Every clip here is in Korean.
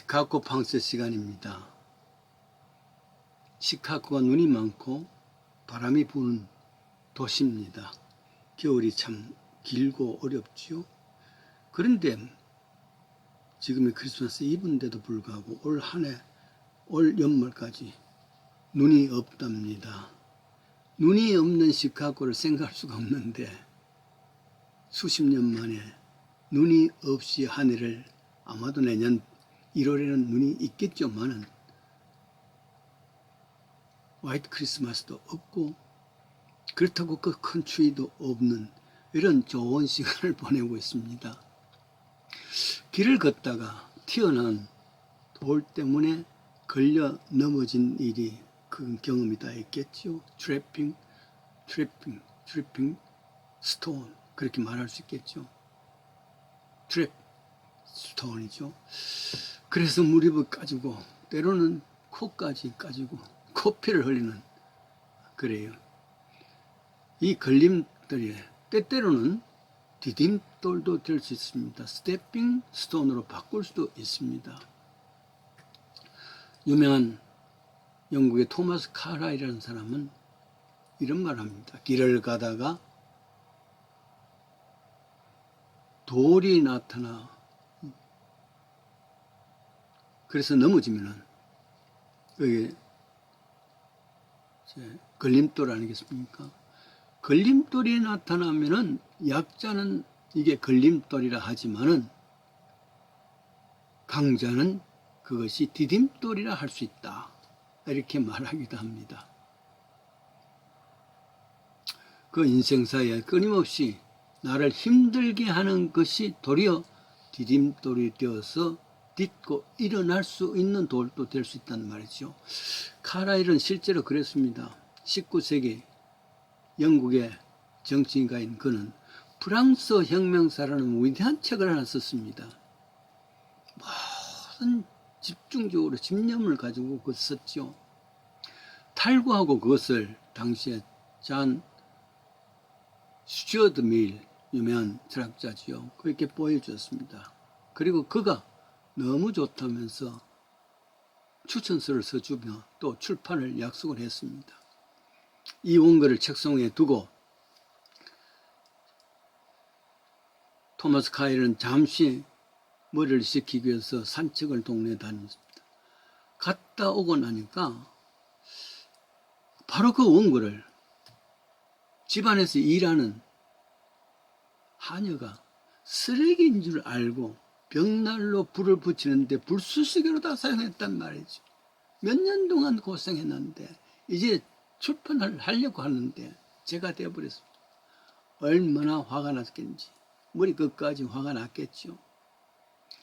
시카고 방세 시간입니다. 시카고가 눈이 많고 바람이 부는 도시입니다. 겨울이 참 길고 어렵지요. 그런데 지금이 크리스마스 이브인데도 불구하고 올 연말까지 눈이 없답니다. 눈이 없는 시카고를 생각할 수가 없는데 수십 년 만에 눈이 없이 하늘을 아마도 내년 1월에는 눈이 있겠지만은 화이트 크리스마스도 없고 그렇다고 그 큰 추위도 없는 이런 좋은 시간을 보내고 있습니다. 길을 걷다가 튀어나온 돌 때문에 걸려 넘어진 일이 그 경험이 다 있겠죠. 트래핑 스톤 그렇게 말할 수 있겠죠. 트랩 스톤이죠. 그래서 무릎을 까지고 때로는 코까지 까지고 코피를 흘리는 그래요. 이 걸림돌이 때때로는 디딤돌도 될 수 있습니다. 스태핑 스톤으로 바꿀 수도 있습니다. 유명한 영국의 토마스 카라이라는 사람은 이런 말을 합니다. 길을 가다가 돌이 나타나 그래서 넘어지면은 그게 걸림돌 아니겠습니까? 걸림돌이 나타나면은 약자는 이게 걸림돌이라 하지만은 강자는 그것이 디딤돌이라 할 수 있다. 이렇게 말하기도 합니다. 그 인생사에 끊임없이 나를 힘들게 하는 것이 도리어 디딤돌이 되어서 딛고 일어날 수 있는 돌도 될 수 있다는 말이죠. 카라일은 실제로 그랬습니다. 19세기 영국의 정치인가인 그는 프랑스 혁명사라는 위대한 책을 하나 썼습니다. 모든 집중적으로 집념을 가지고 그걸 썼죠. 탈구하고 그것을 당시에 잔 스튜어트 밀 유명한 철학자지요. 그렇게 보여주었습니다. 그리고 그가 너무 좋다면서 추천서를 써주며 또 출판을 약속을 했습니다. 이 원고를 책상에 두고 토마스 카일은 잠시 머리를 식히기 위해서 산책을 동네에 다녔습니다. 갔다 오고 나니까 바로 그 원고를 집안에서 일하는 하녀가 쓰레기인 줄 알고 벽난로 불을 붙이는데 불쑤시개로 다 사용했단 말이죠. 몇 년 동안 고생했는데 이제 출판을 하려고 하는데 제가 되어버렸습니다. 얼마나 화가 났겠는지 머리 끝까지 화가 났겠죠.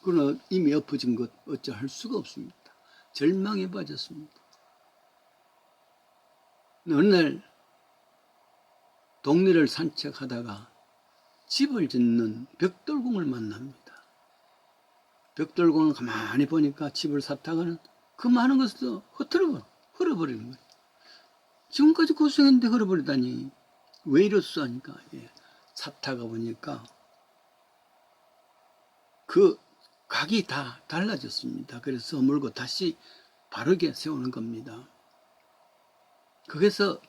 그러나 이미 엎어진 것 어찌할 수가 없습니다. 절망에 빠졌습니다. 어느 날 동네를 산책하다가 집을 짓는 벽돌공을 만납니다. 벽돌공을 가만히 보니까 집을 샀다가는 그 많은 것을 흘러버리는 거예요. 지금까지 고생했는데 흘러버리다니 왜 이랬어 하니까 샀다가 보니까 그 각이 다 달라졌습니다. 그래서 물고 다시 바르게 세우는 겁니다. 거기서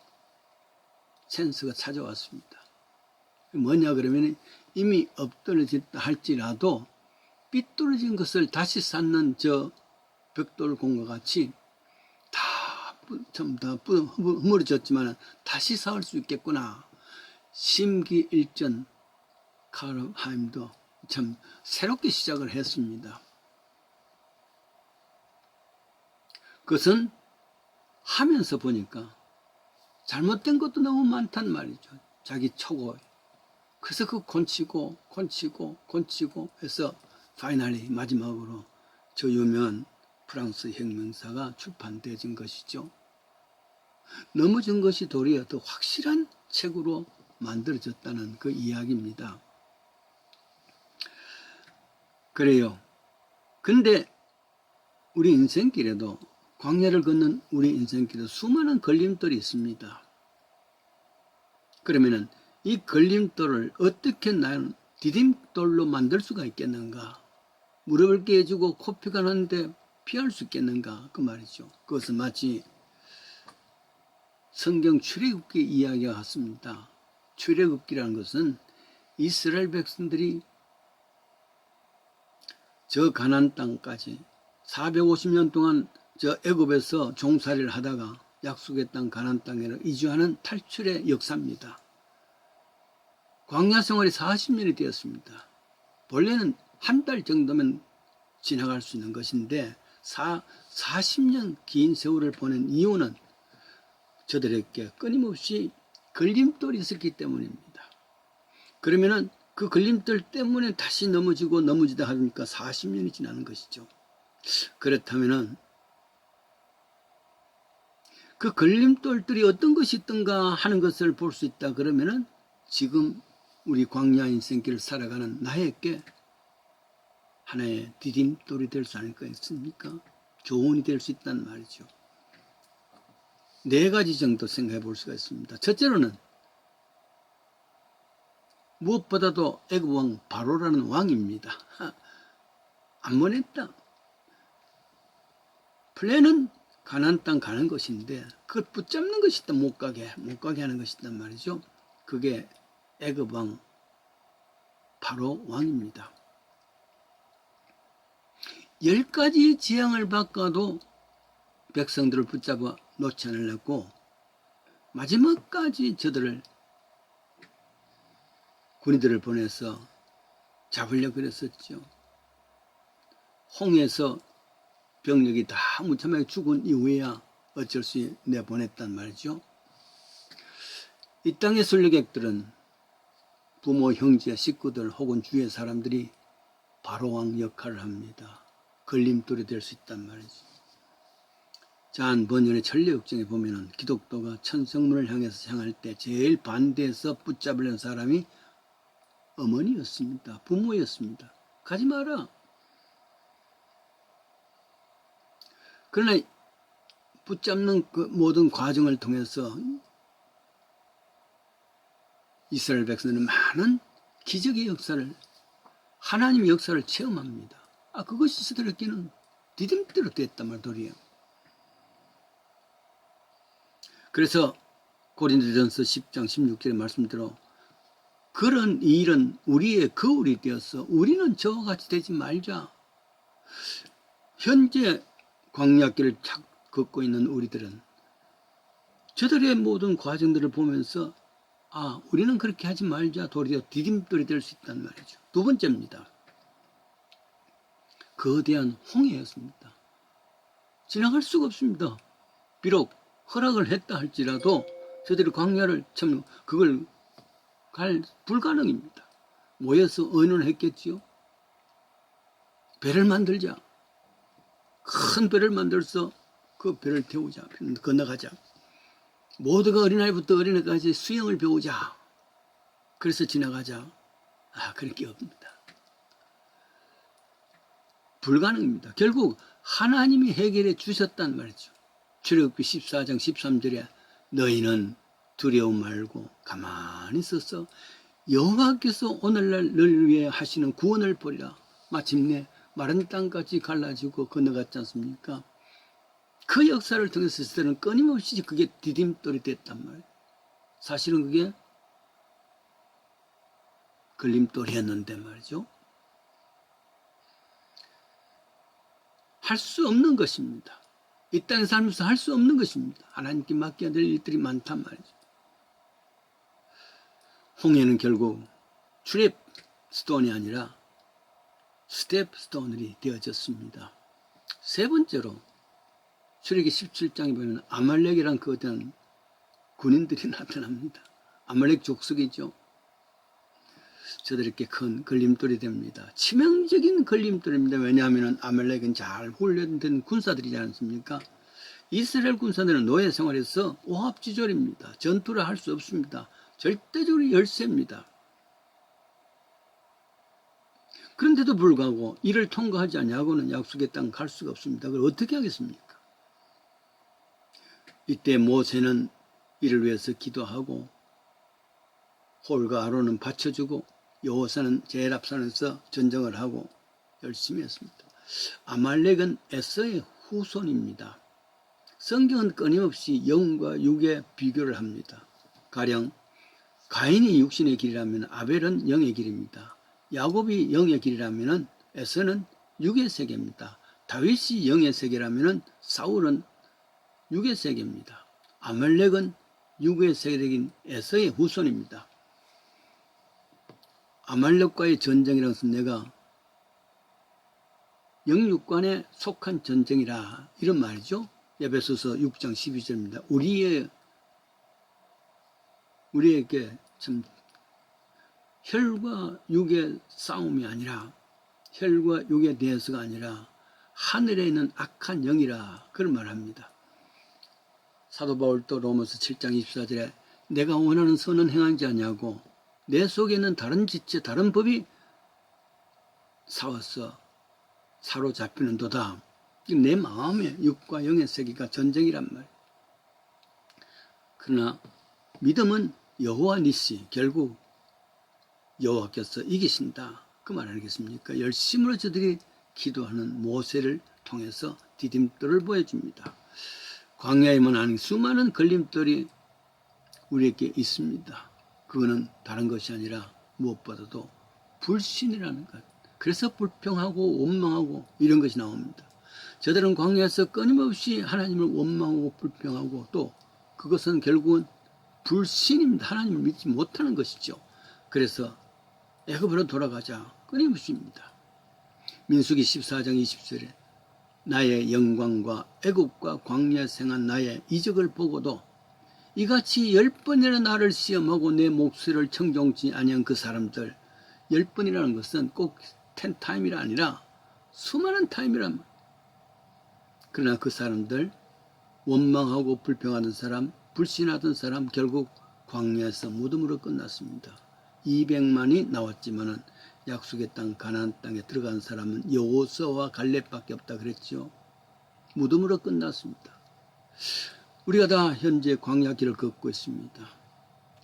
센스가 찾아왔습니다. 뭐냐 그러면 이미 엎드러졌다 할지라도 삐뚤어진 것을 다시 쌓는 저 벽돌공과 같이 전부 다 허물어졌지만 다시 쌓을 수 있겠구나. 심기일전 카르 하임도 참 새롭게 시작을 했습니다. 그것은 하면서 보니까 잘못된 것도 너무 많단 말이죠. 자기 초고. 그래서 그 곤치고 해서 파이널리 마지막으로 저 유명한 프랑스 혁명사가 출판되어진 것이죠. 넘어진 것이 도리어 더 확실한 책으로 만들어졌다는 그 이야기입니다. 그래요. 근데 우리 인생길에도 광야를 걷는 우리 인생길에도 수많은 걸림돌이 있습니다. 그러면은 이 걸림돌을 어떻게 디딤돌로 만들 수가 있겠는가? 무릎을 깨지고 코피가 나는데 피할 수 있겠는가 그 말이죠. 그것은 마치 성경 출애굽기 이야기와 같습니다. 출애굽기라는 것은 이스라엘 백성들이 저 가나안 땅까지 450년 동안 저 애굽에서 종살이를 하다가 약속의 땅 가나안 땅으로 이주하는 탈출의 역사입니다. 광야 생활이 40년이 되었습니다. 본래는 한 달 정도면 지나갈 수 있는 것인데 40년 긴 세월을 보낸 이유는 저들에게 끊임없이 걸림돌이 있었기 때문입니다. 그러면은 그 걸림돌 때문에 다시 넘어지다 하니까 40년이 지나는 것이죠. 그렇다면은 그 걸림돌들이 어떤 것이 있던가 하는 것을 볼 수 있다 그러면은 지금 우리 광야 인생길을 살아가는 나에게 하나의 디딤돌이 될 수 않을까? 교훈이 될 수 있다는 말이죠. 네 가지 정도 생각해 볼 수가 있습니다. 첫째로는 무엇보다도 애굽 왕 바로라는 왕입니다. 안 보냈다. 플랜은 가나안 땅 가는 것인데 그걸 붙잡는 것이 있다. 못 가게 하는 것이 있단 말이죠. 그게 애굽 왕 바로 왕입니다. 10가지 재앙을 받고도 백성들을 붙잡아 놓지 않으려고 마지막까지 저들을 군인들을 보내서 잡으려고 그랬었죠. 홍해에서 병력이 다 무참하게 죽은 이후에야 어쩔 수 없이 내보냈단 말이죠. 이 땅의 순례객들은 부모, 형제, 식구들 혹은 주위의 사람들이 바로왕 역할을 합니다. 걸림돌이 될 수 있단 말이죠. 잔 번연의 천리역정에 보면은 기독교가 천성문을 향할 때 제일 반대해서 붙잡으려는 사람이 어머니였습니다. 부모였습니다. 가지 마라. 그러나 붙잡는 그 모든 과정을 통해서 이스라엘 백성들은 많은 기적의 역사를, 하나님의 역사를 체험합니다. 그것이 저들에게는 디딤대로 됐단 말이에요. 그래서 고린도전서 10장 16절의 말씀대로 그런 일은 우리의 거울이 되어서 우리는 저와 같이 되지 말자. 현재 광야길을 걷고 있는 우리들은 저들의 모든 과정들을 보면서 우리는 그렇게 하지 말자. 도리어 디딤돌이 될 수 있단 말이죠. 두 번째입니다. 거대한 홍해였습니다. 지나갈 수가 없습니다. 비록 허락을 했다 할지라도 저들이 광야를 그걸 갈 불가능입니다. 모여서 의논을 했겠지요. 배를 만들자. 큰 배를 만들어서 그 배를 태우자. 건너가자. 모두가 어린아이부터 어린애까지 수영을 배우자. 그래서 지나가자. 그럴 게 없습니다. 불가능입니다. 결국 하나님이 해결해 주셨단 말이죠. 출애굽기 14장 13절에 너희는 두려움 말고 가만히 있어서 여호와께서 오늘날 너를 위해 하시는 구원을 보리라. 마침내 마른 땅까지 갈라지고 건너갔지 않습니까? 그 역사를 통해서 저들은 끊임없이 그게 디딤돌이 됐단 말이에요. 사실은 그게 걸림돌이었는데 말이죠. 할 수 없는 것입니다. 이 땅에 살면서 할 수 없는 것입니다. 하나님께 맡겨야 될 일들이 많단 말이죠. 홍해는 결국 트랩 스톤이 아니라 스텝 스톤이 되어졌습니다. 세 번째로 출애굽기 17장에 보면 아말렉이란 거대한 군인들이 나타납니다. 아말렉 족속이죠. 저들에게 큰 걸림돌이 됩니다. 치명적인 걸림돌입니다. 왜냐하면 아말렉은 잘 훈련된 군사들이지 않습니까? 이스라엘 군사들은 노예 생활에서 오합지졸입니다. 전투를 할 수 없습니다. 절대적으로 열세입니다. 그런데도 불구하고 이를 통과하지 않냐고는 약속의 땅 갈 수가 없습니다. 그걸 어떻게 하겠습니까? 이때 모세는 이를 위해서 기도하고 홀과 아론은 받쳐주고 여호사는 제일 앞선에서 전쟁을 하고 열심히 했습니다. 아말렉은 에서의 후손입니다. 성경은 끊임없이 영과 육의 비교를 합니다. 가령 가인이 육신의 길이라면 아벨은 영의 길입니다. 야곱이 영의 길이라면 에서는 육의 세계입니다. 다윗이 영의 세계라면 사울은 육의 세계입니다. 아말렉은 육의 세계인 에서의 후손입니다. 아말렉과의 전쟁이라는 것은 내가 영육간에 속한 전쟁이라 이런 말이죠. 에베소서 6장 12절입니다. 우리에게 참 혈과 육의 싸움이 아니라 혈과 육에 대해서가 아니라 하늘에 있는 악한 영이라 그런 말합니다. 사도 바울도 로마서 7장 24절에 내가 원하는 선은 행하지 아니하고 내 속에 있는 다른 지체 다른 법이 싸워서 사로잡히는도다. 내 마음에 육과 영의 세계가 전쟁이란 말이에요. 그러나 믿음은 여호와 니시, 결국 여호와께서 이기신다. 그 말 아니겠습니까? 열심으로 저들이 기도하는 모세를 통해서 디딤돌을 보여줍니다. 광야에만 아닌 수많은 걸림돌이 우리에게 있습니다. 그거는 다른 것이 아니라 무엇보다도 불신이라는 것. 그래서 불평하고 원망하고 이런 것이 나옵니다. 저들은 광야에서 끊임없이 하나님을 원망하고 불평하고 또 그것은 결국은 불신입니다. 하나님을 믿지 못하는 것이죠. 그래서 애굽으로 돌아가자 끊임없이입니다. 민수기 14장 20절에 나의 영광과 애굽과 광야에 행한 나의 이적을 보고도 이같이 10번이나 나를 시험하고 내 목소리를 청종치 아니한 그 사람들, 10번이라는 것은 꼭 10타임이 아니라 수많은 타임이란 말. 그러나 그 사람들, 원망하고 불평하던 사람, 불신하던 사람 결국 광야에서 무덤으로 끝났습니다. 200만이 나왔지만은 약속의 땅 가나안 땅에 들어간 사람은 여호수아와 갈렙밖에 없다 그랬죠. 무덤으로 끝났습니다. 우리가 다 현재 광야 길을 걷고 있습니다.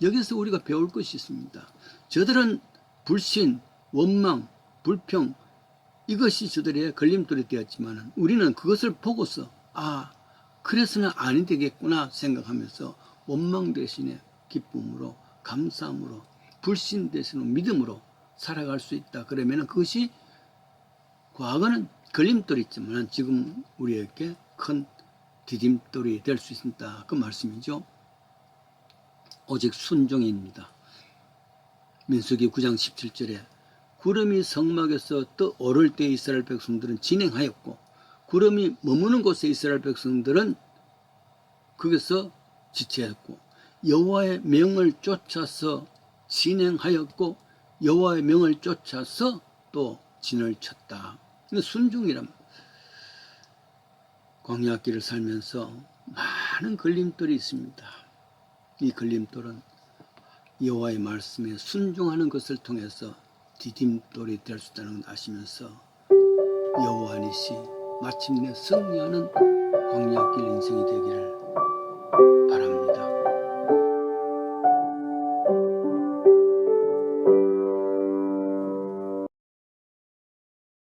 여기서 우리가 배울 것이 있습니다. 저들은 불신, 원망, 불평 이것이 저들의 걸림돌이 되었지만 우리는 그것을 보고서 그래서는 아니 되겠구나 생각하면서 원망 대신에 기쁨으로 감사함으로 불신 대신에 믿음으로 살아갈 수 있다. 그러면 그것이 과거는 걸림돌이 있지만 지금 우리에게 큰 디딤돌이 될 수 있다. 그 말씀이죠. 오직 순종입니다. 민수기 9장 17절에 구름이 성막에서 떠 오를 때 이스라엘 백성들은 진행하였고 구름이 머무는 곳에 이스라엘 백성들은 거기서 지체했고 여호와의 명을 쫓아서 진행하였고 여호와의 명을 쫓아서 또 진을 쳤다. 순종이란 광야길을 살면서 많은 걸림돌이 있습니다. 이 걸림돌은 여호와의 말씀에 순종하는 것을 통해서 디딤돌이 될 수 있다는 걸 아시면서 여호와 니시 마침내 승리하는 광야길 인생이 되기를 바랍니다.